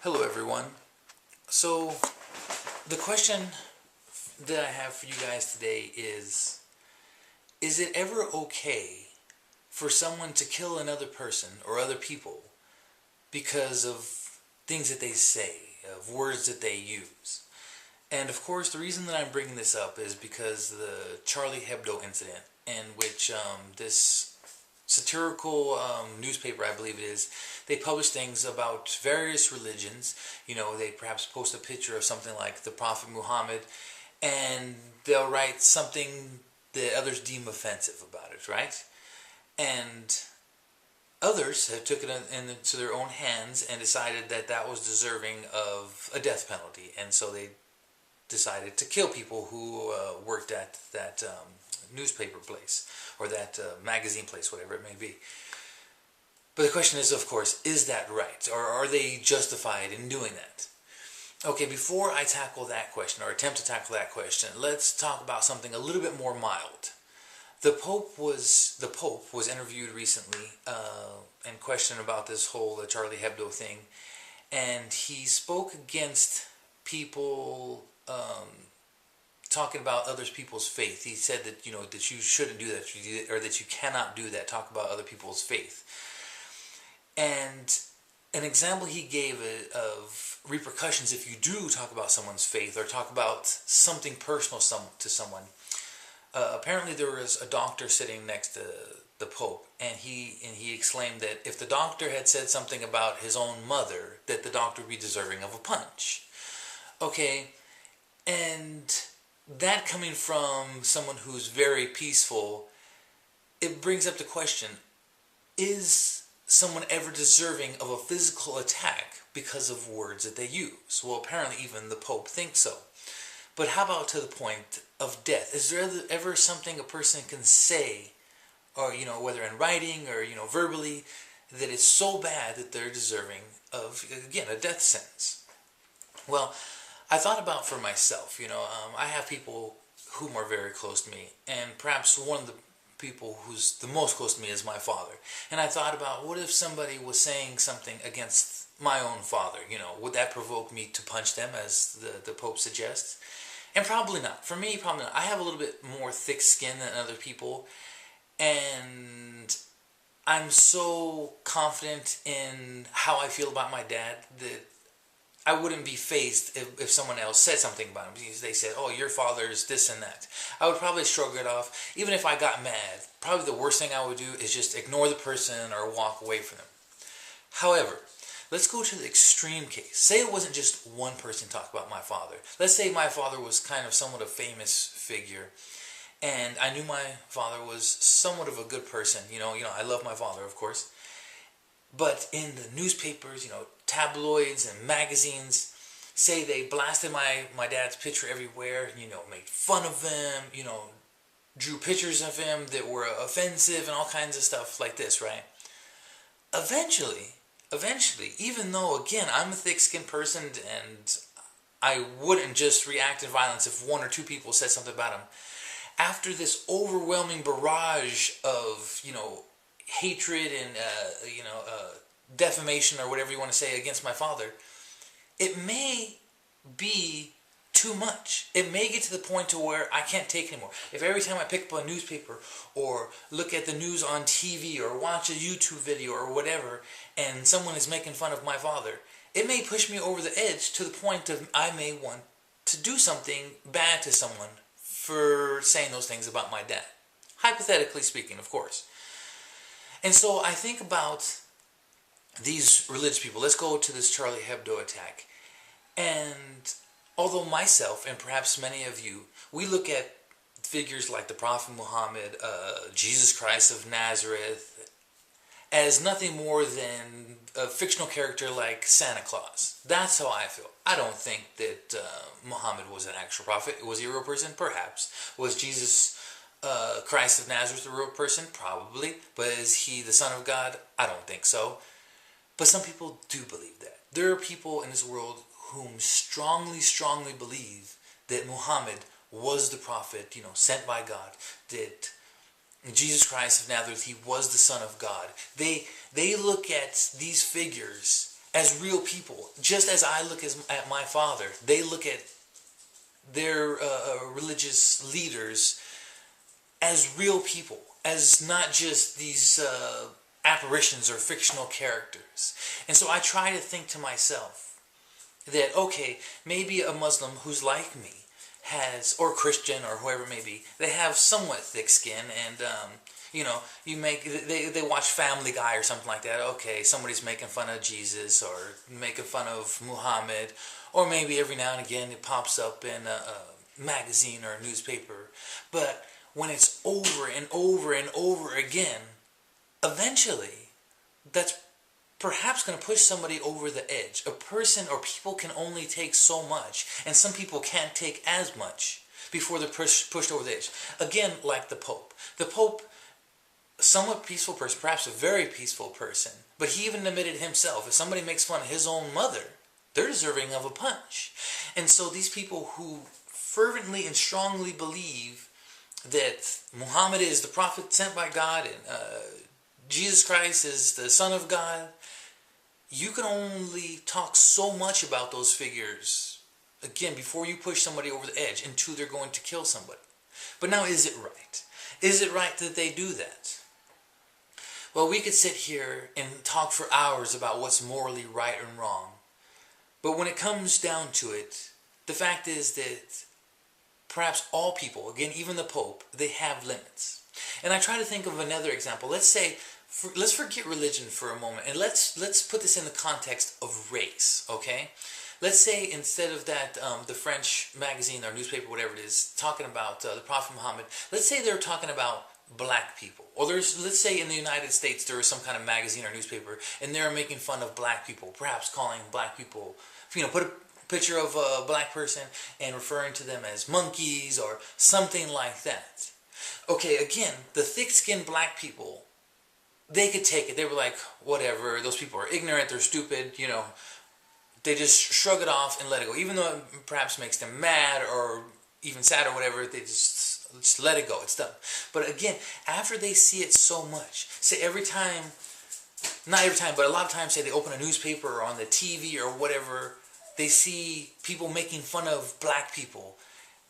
Hello everyone. So the question that I have for you guys today is it ever okay for someone to kill another person or other people because of things that they say, of words that they use? And of course the reason that I'm bringing this up is because the Charlie Hebdo incident, in which this satirical newspaper, I believe it is, they publish things about various religions. You know, they perhaps post a picture of something like the Prophet Muhammad, and they'll write something that others deem offensive about it, right? And others have taken it into their own hands and decided that that was deserving of a death penalty, and so they decided to kill people who worked at that newspaper place or that magazine place, whatever it may be. But the question is, of course, is that right? Or are they justified in doing that? Okay, before I tackle that question, or attempt to tackle that question, let's talk about something a little bit more mild. The Pope was interviewed recently and questioned about this whole Charlie Hebdo thing, and he spoke against people talking about other people's faith. He said that, you know, that you shouldn't do that, or that you cannot do that, talk about other people's faith. And an example he gave of repercussions if you do talk about someone's faith or talk about something personal to someone. Apparently there was a doctor sitting next to the Pope, and he exclaimed that if the doctor had said something about his own mother, that the doctor would be deserving of a punch. Okay, and that coming from someone who's very peaceful, it brings up the question, is someone ever deserving of a physical attack because of words that they use? Well, apparently even the Pope thinks so. But how about to the point of death? Is there ever something a person can say, or, you know, whether in writing or, you know, verbally, that is so bad that they're deserving of, again, a death sentence? Well, I thought about for myself, you know, I have people whom are very close to me, and perhaps one of the people who's the most close to me is my father. And I thought about, what if somebody was saying something against my own father? You know, would that provoke me to punch them, as the Pope suggests? And probably not. For me, probably not. I have a little bit more thick skin than other people, and I'm so confident in how I feel about my dad that I wouldn't be fazed if someone else said something about him. They said, oh, your father's this and that. I would probably shrug it off. Even if I got mad, probably the worst thing I would do is just ignore the person or walk away from them. However, let's go to the extreme case. Say it wasn't just one person talking about my father. Let's say my father was kind of somewhat a famous figure, and I knew my father was somewhat of a good person. You know, I love my father, of course. But in the newspapers, you know, tabloids and magazines, say they blasted my dad's picture everywhere, you know, made fun of him, you know, drew pictures of him that were offensive and all kinds of stuff like this, right? Eventually, even though, again, I'm a thick-skinned person and I wouldn't just react in violence if one or two people said something about him, after this overwhelming barrage of, you know, hatred and, defamation or whatever you want to say against my father, it may be too much. It may get to the point to where I can't take it anymore. If every time I pick up a newspaper or look at the news on TV or watch a YouTube video or whatever, and someone is making fun of my father, it may push me over the edge to the point of I may want to do something bad to someone for saying those things about my dad. Hypothetically speaking, of course. And so I think about these religious people. Let's go to this Charlie Hebdo attack. And although myself, and perhaps many of you, we look at figures like the Prophet Muhammad, Jesus Christ of Nazareth, as nothing more than a fictional character like Santa Claus. That's how I feel. I don't think that Muhammad was an actual prophet. Was he a real person? Perhaps. Was Jesus Christ of Nazareth a real person? Probably. But is he the Son of God? I don't think so. But some people do believe that. There are people in this world whom strongly, strongly believe that Muhammad was the prophet, you know, sent by God, that Jesus Christ of Nazareth, he was the Son of God. They look at these figures as real people, just as I look at my father, they look at their religious leaders as real people, as not just these apparitions or fictional characters. And so I try to think to myself that, okay, maybe a Muslim who's like me has, or Christian or whoever it may be, they have somewhat thick skin, and you know, they watch Family Guy or something like that. Okay, somebody's making fun of Jesus or making fun of Muhammad, or maybe every now and again it pops up in a magazine or a newspaper. But when it's over and over and over again, eventually that's perhaps going to push somebody over the edge. A person or people can only take so much, and some people can't take as much before they're pushed over the edge. Again, like the Pope. The Pope, somewhat peaceful person, perhaps a very peaceful person, but he even admitted himself, if somebody makes fun of his own mother, they're deserving of a punch. And so these people who fervently and strongly believe that Muhammad is the prophet sent by God and Jesus Christ is the Son of God, you can only talk so much about those figures, again, before you push somebody over the edge until they're going to kill somebody. But now, is it right? Is it right that they do that? Well, we could sit here and talk for hours about what's morally right and wrong. But when it comes down to it, the fact is that perhaps all people, again, even the Pope, they have limits. And I try to think of another example. Let's say, let's forget religion for a moment, and let's put this in the context of race, okay? Let's say instead of that, the French magazine or newspaper, whatever it is, talking about the Prophet Muhammad, let's say they're talking about black people. Or let's say in the United States there is some kind of magazine or newspaper, and they're making fun of black people, perhaps calling black people, you know, put a picture of a black person and referring to them as monkeys or something like that. Okay, again, the thick-skinned black people, they could take it. They were like, whatever, those people are ignorant, they're stupid, you know. They just shrug it off and let it go. Even though it perhaps makes them mad or even sad or whatever, they just let it go. It's done. But again, after they see it so much, say every time, not every time, but a lot of times, say they open a newspaper or on the TV or whatever, they see people making fun of black people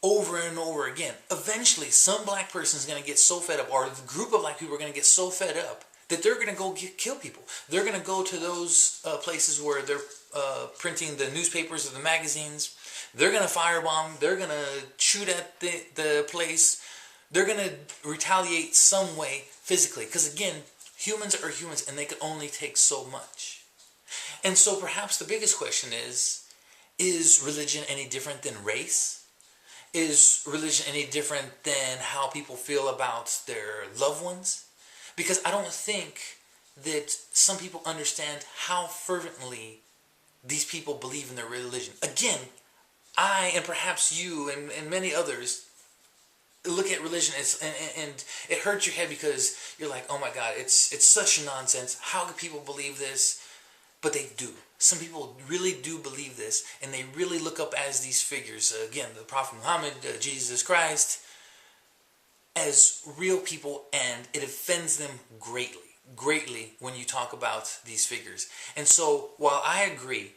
over and over again. Eventually, some black person is going to get so fed up, or the group of black people are going to get so fed up, that they're going to go kill people. They're going to go to those places where they're printing the newspapers or the magazines. They're going to firebomb. They're going to shoot at the place. They're going to retaliate some way physically. Because again, humans are humans and they can only take so much. And so perhaps the biggest question is religion any different than race? Is religion any different than how people feel about their loved ones? Because I don't think that some people understand how fervently these people believe in their religion. Again, I and perhaps you and many others look at religion and it hurts your head because you're like, oh my God, it's such nonsense. How could people believe this? But they do. Some people really do believe this, and they really look up as these figures, again, the Prophet Muhammad, Jesus Christ, as real people, and it offends them greatly when you talk about these figures. And so, while I agree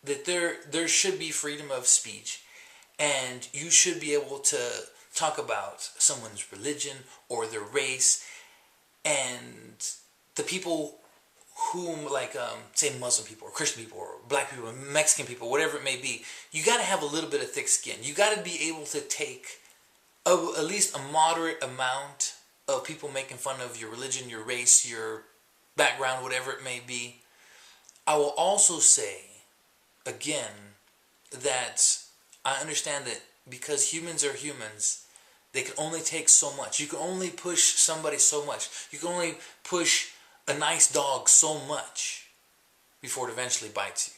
that there should be freedom of speech, and you should be able to talk about someone's religion or their race, and the people whom, like, say Muslim people or Christian people or black people or Mexican people, whatever it may be, you got to have a little bit of thick skin. You got to be able to take at least a moderate amount of people making fun of your religion, your race, your background, whatever it may be. I will also say, again, that I understand that because humans are humans, they can only take so much. You can only push somebody so much. You can only push a nice dog so much before it eventually bites you.